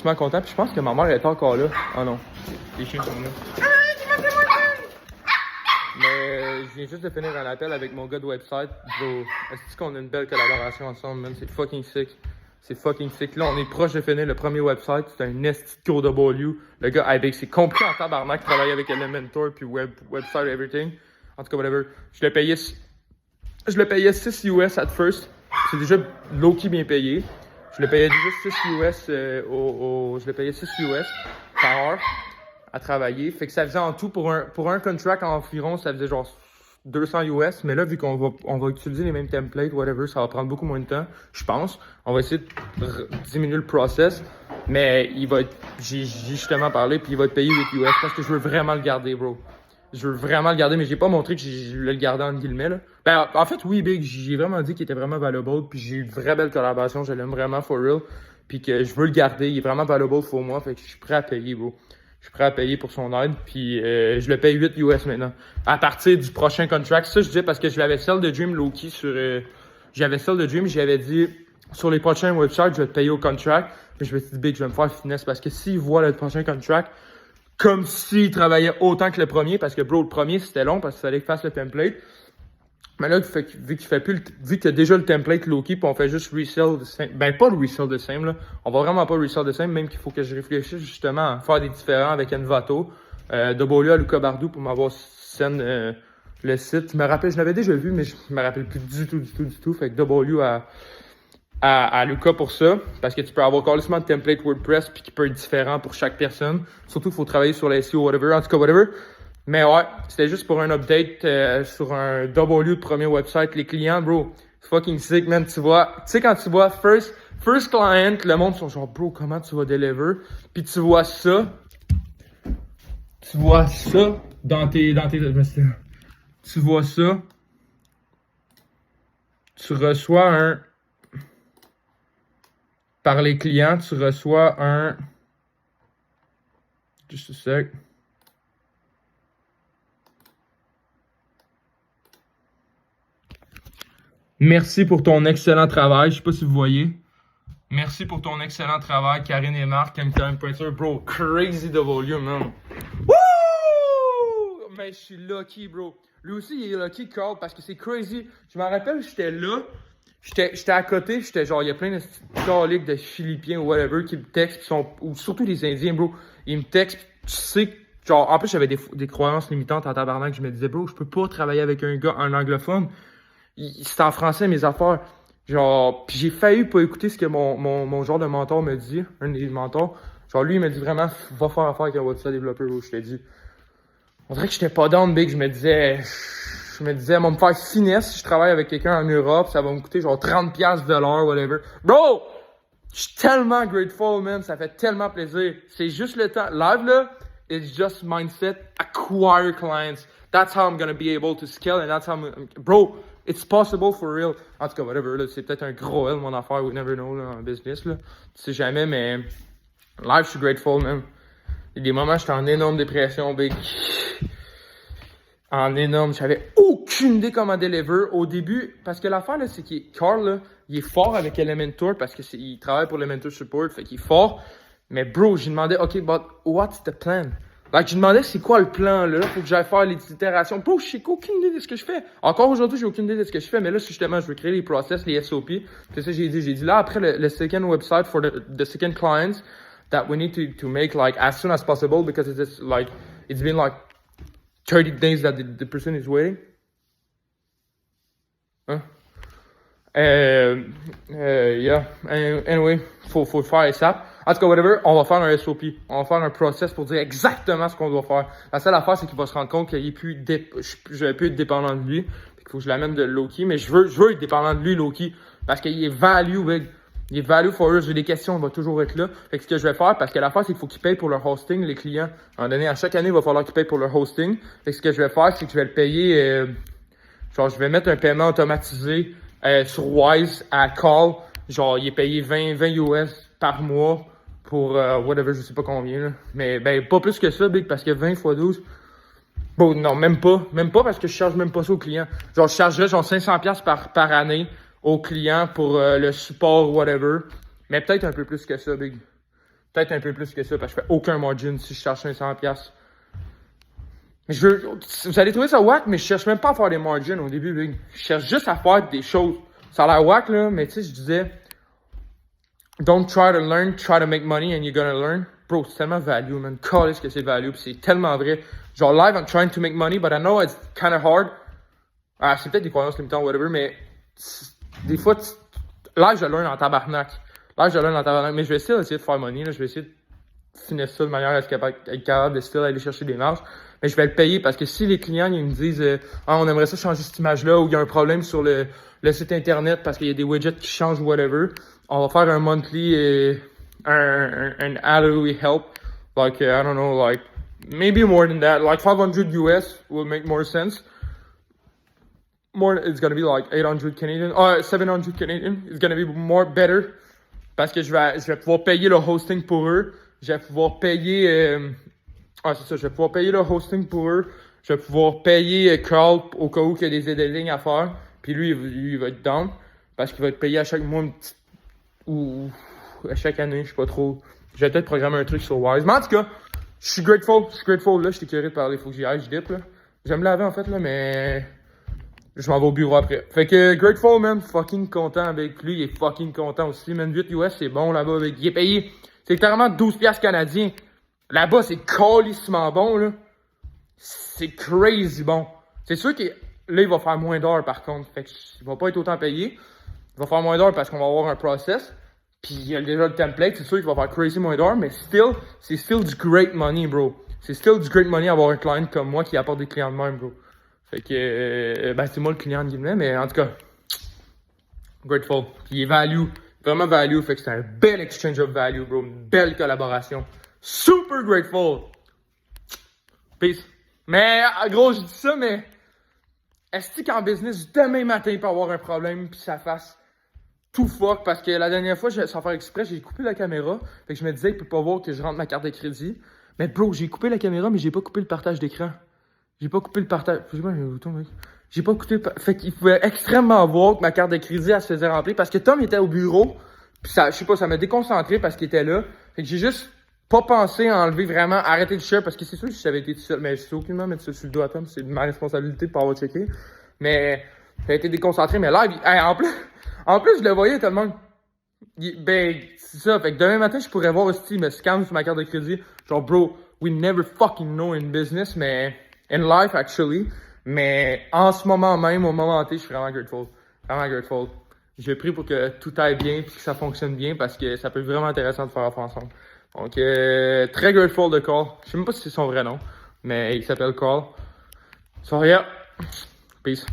crissement content. Puis je pense que ma mère est encore là. Oh non, les chiens sont là. Mais je viens juste de finir un appel avec mon gars de website. Bro, est-ce qu'on a une belle collaboration ensemble, man? C'est fucking sick. C'est fucking sick. Là, on est proche de finir le premier website. C'est un esti de CodeW. Le gars, avec c'est compris en tabarnak, travailler avec Elementor puis website everything. En tout cas, whatever. Je l'ai payé 6 US at first. C'est déjà low-key bien payé. Je le payais déjà 6 US je le payais 6 US par heure à travailler. Fait que ça faisait en tout pour un contract environ, ça faisait genre 200 US. Mais là, vu qu'on va utiliser les mêmes templates, whatever, ça va prendre beaucoup moins de temps, je pense. On va essayer de diminuer le process. Mais j'ai justement parlé, puis il va te payer 8 US parce que je veux vraiment le garder, bro. Je veux vraiment le garder, mais j'ai pas montré que je voulais le garder entre guillemets, là. Ben, en fait, oui, Big, j'ai vraiment dit qu'il était vraiment valuable, puis j'ai eu une vraie belle collaboration, je l'aime vraiment for real, puis que je veux le garder, il est vraiment valuable pour moi, fait que je suis prêt à payer, bro. Je suis prêt à payer pour son aide, puis je le paye 8 US maintenant. À partir du prochain contract, ça je dis parce que je l'avais sell de Dream Loki sur... j'avais sell de Dream, j'avais dit, sur les prochains websites, je vais te payer au contract, puis je me suis dit, Big, je vais me faire finesse, parce que s'il voit le prochain contract, comme s'il travaillait autant que le premier, parce que bro, le premier c'était long parce qu'il fallait qu'il fasse le template. Mais là, vu qu'il y a déjà le template Loki, puis on fait juste resell de same. Ben pas le resell de same, là. On va vraiment pas resell de same, même qu'il faut que je réfléchisse justement à faire des différents avec Envato. W à Luca Bardou pour m'avoir send le site. Je me rappelle, je l'avais déjà vu, mais je me rappelle plus du tout. Fait que W à Luca pour ça, parce que tu peux avoir carrément de template WordPress puis qui peut être différent pour chaque personne. Surtout qu'il faut travailler sur les SEO, whatever. En tout cas, whatever. Mais ouais, c'était juste pour un update sur un W de premier website. Les clients, bro, c'est fucking sick, man. Tu vois, tu sais quand tu vois first client, le monde sont genre, bro, comment tu vas deliver? Puis tu vois ça dans tes, tu vois ça, tu reçois par les clients, tu reçois juste un sec. Merci pour ton excellent travail. Je sais pas si vous voyez. Merci pour ton excellent travail, Karine et Marc, M Printer. Bro, crazy de volume, man. Woo! Mais je suis lucky, bro. Lui aussi, il est lucky, Carl, parce que c'est crazy. Je me rappelle, j'étais là. J'étais à côté, j'étais genre, il y a plein de collègues de Philippiens ou whatever qui me textent, ou surtout les Indiens, bro. Ils me textent, tu sais, genre, en plus, j'avais des croyances limitantes en tabarnak. Je me disais, bro, je peux pas travailler avec un anglophone. C'était en français, mes affaires. Genre, pis j'ai failli pas écouter ce que mon genre de mentor me dit, un des mentors. Genre, lui, il m'a dit vraiment, va faire affaire avec un website développeur, bro. Je t'ai dit. On dirait que j'étais pas down, big. Je me disais, elle va me faire finesse si je travaille avec quelqu'un en Europe, ça va me coûter genre 30$ de l'heure, whatever. Bro! Je suis tellement grateful, man. Ça fait tellement plaisir. C'est juste le temps. Live, là, it's just mindset, acquire clients. That's how I'm gonna be able to scale and that's how bro, it's possible for real. En tout cas, whatever, là, c'est peut-être un gros L, mon affaire. We never know, là, en business, là. Tu sais jamais, mais live, je suis grateful, man. Il y a des moments, j'étais en énorme dépression, big. En énorme. J'avais aucune idée comment deliver au début. Parce que l'affaire, là, c'est que Carl, là, il est fort avec Elementor parce qu'il travaille pour Elementor Support. Fait qu'il est fort. Mais bro, j'ai demandé, OK, but what's the plan? Like, j'ai demandé, c'est quoi le plan, là? Faut que j'aille faire les itérations. Bro, j'ai aucune idée de ce que je fais. Encore aujourd'hui, j'ai aucune idée de ce que je fais. Mais là, justement, je veux créer les process, les SOP. C'est ça que j'ai dit. J'ai dit, là, après le second website for the second clients that we need to make, like, as soon as possible because it's been, like, 30 days that the person is waiting. Hein? Yeah. Anyway, faut le faire ASAP. En tout cas, whatever, on va faire un SOP. On va faire un process pour dire exactement ce qu'on doit faire. La seule affaire, c'est qu'il va se rendre compte qu'il est plus je vais plus être dépendant de lui. Il faut que je l'amène de Loki. Mais je veux être dépendant de lui, Loki. Parce qu'il est value, big. Il est value for us. J'ai des questions, il va toujours être là. Fait que ce que je vais faire, parce que l'affaire, c'est qu'il faut qu'ils payent pour leur hosting, les clients. À un moment donné, à chaque année, il va falloir qu'ils payent pour leur hosting. Fait que ce que je vais faire, c'est que je vais le payer, genre, je vais mettre un paiement automatisé, sur Wise à Call. Genre, il est payé 20 US par mois pour, whatever, je sais pas combien, là. Mais, ben, pas plus que ça, big, parce que 20 x 12. Bon, non, même pas. Même pas parce que je charge même pas ça aux clients. Genre, je chargerais, genre, 500$ par année aux clients pour le support, whatever. Mais peut-être un peu plus que ça, big. Peut-être un peu plus que ça, parce que je fais aucun margin si je cherche 500$. Mais vous allez trouver ça whack, mais je cherche même pas à faire des margins au début, big. Je cherche juste à faire des choses. Ça a l'air whack, là, mais tu sais, je disais, don't try to learn, try to make money and you're gonna learn. Bro, c'est tellement value, man. Calisse que c'est value, pis c'est tellement vrai. Genre, live, I'm trying to make money, but I know it's kind of hard. Ah, c'est peut-être des croyances limitantes, whatever, mais des fois, live, je learn en tabarnak. Live, je learn en tabarnak, mais je vais essayer de faire money, là. Je vais essayer de finir ça de manière à être capable de still aller chercher des marges. Mais je vais le payer parce que si les clients ils me disent ah, on aimerait ça changer cette image-là ou il y a un problème sur le site internet parce qu'il y a des widgets qui changent whatever, on va faire un monthly an hourly help like I don't know, like maybe more than that, like 500 US will make more sense. More, it's gonna be like 800 Canadian, 700 Canadian. It's gonna be more better parce que je vais pouvoir payer le hosting pour eux. Je vais pouvoir payer c'est ça, je vais pouvoir payer le hosting pour eux. Je vais pouvoir payer Carl au cas où il y a des editing à faire. Puis lui, il va être down. Parce qu'il va être payé à chaque mois ou à chaque année, je sais pas trop. Je vais peut-être programmer un truc sur Wise. Mais en tout cas, je suis grateful. Là, je suis curieux de parler. Faut que j'y aille, je dip là. J'aime laver en fait là, mais je m'en vais au bureau après. Fait que grateful, man. Fucking content avec lui. Il est fucking content aussi. Man, 8 US, c'est bon là-bas. Il est payé. C'est carrément 12$ canadiens. Là-bas, c'est calissement bon, là. C'est crazy bon. C'est sûr que là, il va faire moins d'heures, par contre. Fait qu'il va pas être autant payé. Il va faire moins d'heures parce qu'on va avoir un process. Puis il y a déjà le template. C'est sûr qu'il va faire crazy moins d'heures, mais c'est still du great money, bro. C'est still du great money avoir un client comme moi qui apporte des clients de même, bro. Fait que, c'est moi le client de guillemets, mais en tout cas, grateful. Puis il est value. Vraiment value. Fait que c'est un bel exchange of value, bro. Une belle collaboration. Super grateful. Peace. Mais, gros, je dis ça, mais est-ce qu'en business, demain matin, il peut avoir un problème puis ça fasse tout fuck? Parce que la dernière fois, sans faire exprès, j'ai coupé la caméra. Fait que je me disais, il peut pas voir que je rentre ma carte de crédit. Mais bro, j'ai coupé la caméra, mais j'ai pas coupé le partage d'écran. J'ai pas coupé le partage. Je sais pas, j'ai un bouton, mec. J'ai pas coupé Fait qu'il pouvait extrêmement voir que ma carte de crédit, elle se faisait remplir. Parce que Tom était au bureau. Puis ça, je sais pas, ça m'a déconcentré parce qu'il était là. Fait que j'ai juste pas pensé à enlever vraiment, arrêter le share parce que c'est sûr que si j'avais été tout seul, mais je sais aucunement mettre ça sur le dos à Tom, c'est ma responsabilité de pas avoir checké. Mais, ça a été déconcentré, mais live, en plus, je le voyais tellement. C'est ça, fait que demain matin, je pourrais voir aussi, me scam sur ma carte de crédit. Genre, bro, we never fucking know in business, mais, in life actually. Mais, en ce moment même, au moment T, je suis vraiment grateful. Vraiment grateful. J'ai pris pour que tout aille bien, puis que ça fonctionne bien, parce que ça peut être vraiment intéressant de faire affaire ensemble. Donc, très grateful de Carl. Je sais même pas si c'est son vrai nom, mais il s'appelle Carl. So, yeah. Peace.